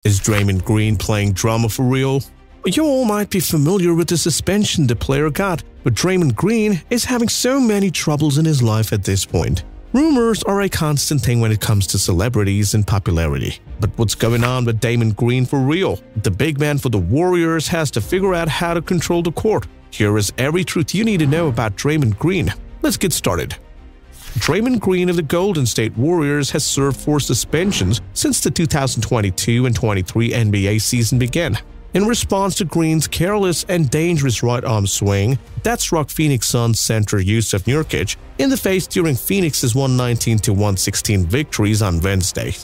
Is Draymond Green playing drama for real? You all might be familiar with the suspension the player got, but Draymond Green is having so many troubles in his life at this point. Rumors are a constant thing when it comes to celebrities and popularity. But what's going on with Draymond Green for real? The big man for the Warriors has to figure out how to control the court. Here is every truth you need to know about Draymond Green. Let's get started. Draymond Green of the Golden State Warriors has served 4 suspensions since the 2022 and 23 NBA season began. In response to Green's careless and dangerous right-arm swing that struck Phoenix Suns center Jusuf Nurkic in the face during Phoenix's 119-116 victories on Wednesday.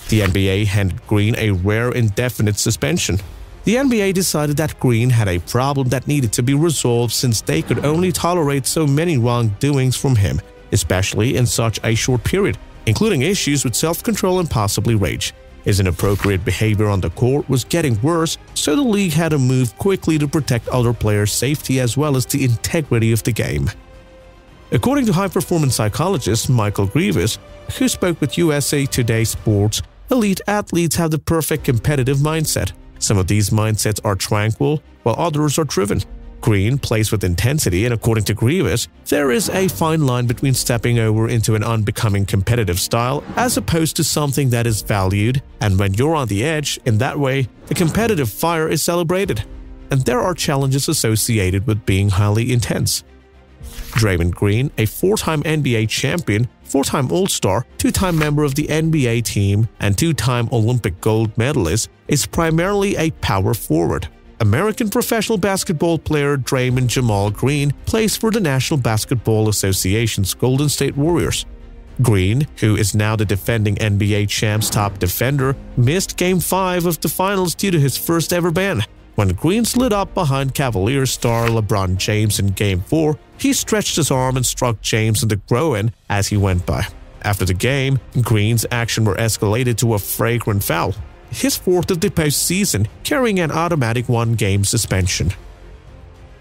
The NBA handed Green a rare indefinite suspension. The NBA decided that Green had a problem that needed to be resolved since they could only tolerate so many wrongdoings from him, especially in such a short period, including issues with self-control and possibly rage. His inappropriate behavior on the court was getting worse, so the league had to move quickly to protect other players' safety as well as the integrity of the game. According to high-performance psychologist Michael Grievous, who spoke with USA Today Sports, elite athletes have the perfect competitive mindset. Some of these mindsets are tranquil, while others are driven. Green plays with intensity, and according to Grievous, there is a fine line between stepping over into an unbecoming competitive style as opposed to something that is valued, and when you're on the edge, in that way, the competitive fire is celebrated. And there are challenges associated with being highly intense. Draymond Green, a 4-time NBA champion, 4-time All-Star, 2-time member of the NBA team, and 2-time Olympic gold medalist, is primarily a power forward. American professional basketball player Draymond Jamal Green plays for the National Basketball Association's Golden State Warriors. Green, who is now the defending NBA champ's top defender, missed Game 5 of the finals due to his first ever ban. When Green slid up behind Cavaliers star LeBron James in Game 4, he stretched his arm and struck James in the groin as he went by. After the game, Green's actions were escalated to a flagrant foul, his 4th of the postseason, carrying an automatic 1-game suspension.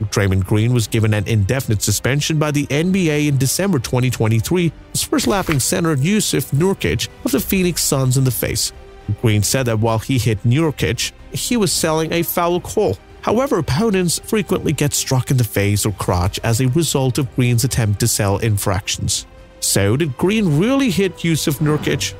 Draymond Green was given an indefinite suspension by the NBA in December 2023 for slapping center Jusuf Nurkic of the Phoenix Suns in the face. Green said that while he hit Nurkic, he was selling a foul call. However, opponents frequently get struck in the face or crotch as a result of Green's attempt to sell infractions. So, did Green really hit Jusuf Nurkic?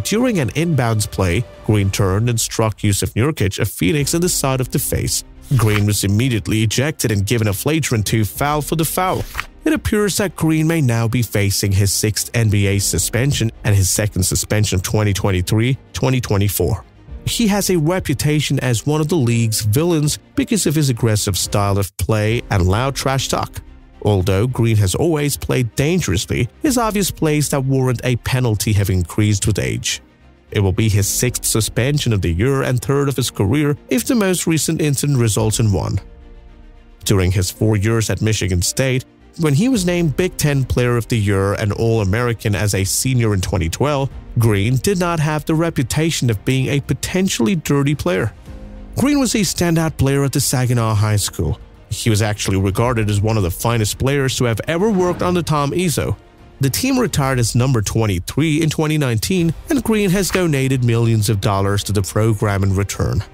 During an inbounds play, Green turned and struck Jusuf Nurkic of Phoenix in the side of the face. Green was immediately ejected and given a flagrant 2 foul for the foul. It appears that Green may now be facing his 6th NBA suspension and his 2nd suspension of 2023-2024. He has a reputation as one of the league's villains because of his aggressive style of play and loud trash talk. Although Green has always played dangerously, his obvious plays that warrant a penalty have increased with age. It will be his 6th suspension of the year and 3rd of his career if the most recent incident results in one. During his 4 years at Michigan State, when he was named Big Ten Player of the Year and All-American as a senior in 2012, Green did not have the reputation of being a potentially dirty player. Green was a standout player at the Saginaw High School. He was actually regarded as one of the finest players to have ever worked on the Tom Izzo. The team retired as number 23 in 2019, and Green has donated millions of dollars to the program in return.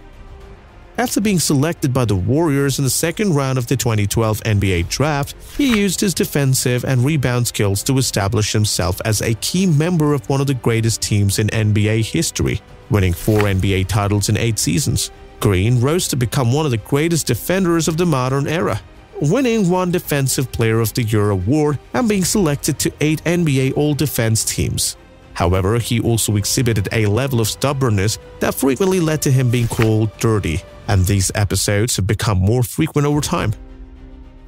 After being selected by the Warriors in the 2nd round of the 2012 NBA draft, he used his defensive and rebound skills to establish himself as a key member of one of the greatest teams in NBA history, winning 4 NBA titles in 8 seasons. Green rose to become one of the greatest defenders of the modern era, winning 1 Defensive Player of the Year award and being selected to 8 NBA All-Defense teams. However, he also exhibited a level of stubbornness that frequently led to him being called dirty, and these episodes have become more frequent over time.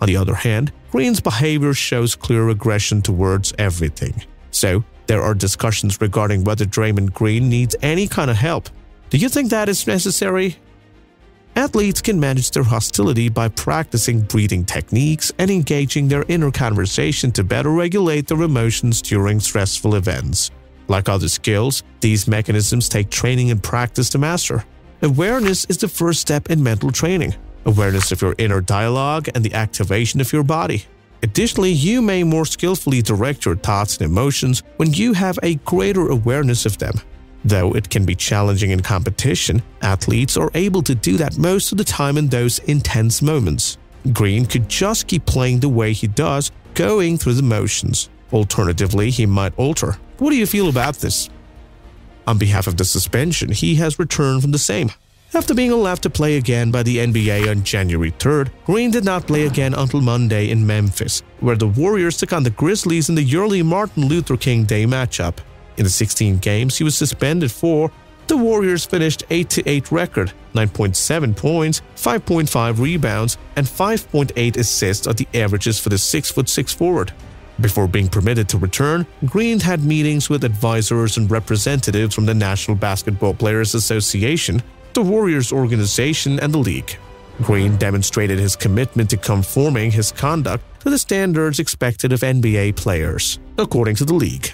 On the other hand, Green's behavior shows clear aggression towards everything. So, there are discussions regarding whether Draymond Green needs any kind of help. Do you think that is necessary? Athletes can manage their hostility by practicing breathing techniques and engaging their inner conversation to better regulate their emotions during stressful events. Like other skills, these mechanisms take training and practice to master. Awareness is the first step in mental training. Awareness of your inner dialogue and the activation of your body. Additionally, you may more skillfully direct your thoughts and emotions when you have a greater awareness of them. Though it can be challenging in competition, athletes are able to do that most of the time in those intense moments. Green could just keep playing the way he does, going through the motions. Alternatively, he might alter. What do you feel about this? On behalf of the suspension, he has returned from the same. After being allowed to play again by the NBA on January 3rd, Green did not play again until Monday in Memphis, where the Warriors took on the Grizzlies in the yearly Martin Luther King Day matchup. In the 16 games he was suspended for, the Warriors finished 8-8 record, 9.7 points, 5.5 rebounds, and 5.8 assists are the averages for the 6'6" forward. Before being permitted to return, Green had meetings with advisors and representatives from the National Basketball Players Association, the Warriors organization, and the league. Green demonstrated his commitment to conforming his conduct to the standards expected of NBA players, according to the league.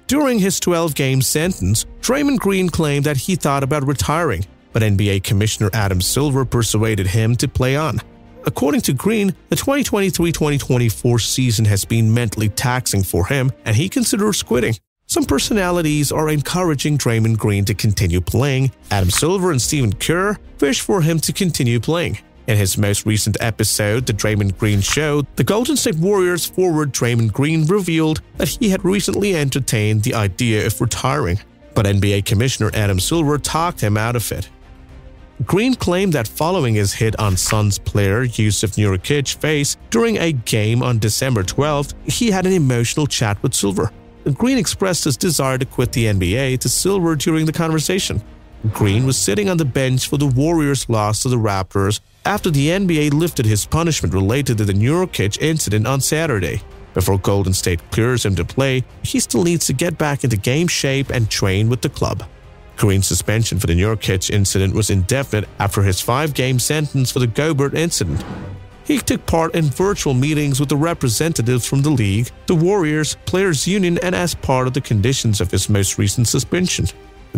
During his 12-game sentence, Draymond Green claimed that he thought about retiring, but NBA Commissioner Adam Silver persuaded him to play on. According to Green, the 2023-2024 season has been mentally taxing for him, and he considers quitting. Some personalities are encouraging Draymond Green to continue playing. Adam Silver and Stephen Kerr wish for him to continue playing. In his most recent episode, The Draymond Green Show, the Golden State Warriors forward Draymond Green revealed that he had recently entertained the idea of retiring, but NBA Commissioner Adam Silver talked him out of it. Green claimed that following his hit on Suns player Jusuf Nurkic's face during a game on December 12th, he had an emotional chat with Silver. Green expressed his desire to quit the NBA to Silver during the conversation. Green was sitting on the bench for the Warriors' loss to the Raptors after the NBA lifted his punishment related to the Nurkic incident on Saturday. Before Golden State clears him to play, he still needs to get back into game shape and train with the club. Green's suspension for the Nurkic incident was indefinite after his 5-game sentence for the Gobert incident. He took part in virtual meetings with the representatives from the league, the Warriors, Players Union, and as part of the conditions of his most recent suspension.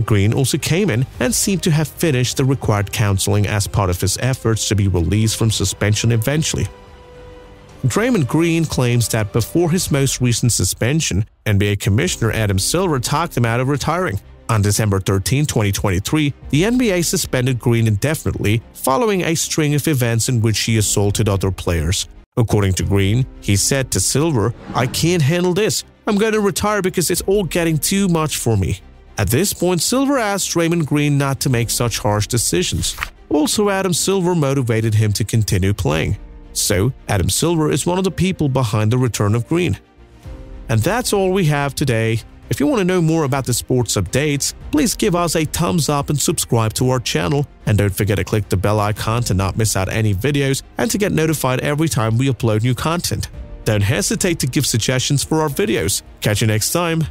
Green also came in and seemed to have finished the required counseling as part of his efforts to be released from suspension eventually. Draymond Green claims that before his most recent suspension, NBA Commissioner Adam Silver talked him out of retiring. On December 13, 2023, the NBA suspended Green indefinitely following a string of events in which he assaulted other players. According to Green, he said to Silver, "I can't handle this. I'm going to retire because it's all getting too much for me." At this point, Silver asked Draymond Green not to make such harsh decisions. Also, Adam Silver motivated him to continue playing. So, Adam Silver is one of the people behind the return of Green. And that's all we have today. If you want to know more about the sports updates, please give us a thumbs up and subscribe to our channel. And don't forget to click the bell icon to not miss out any videos and to get notified every time we upload new content. Don't hesitate to give suggestions for our videos. Catch you next time.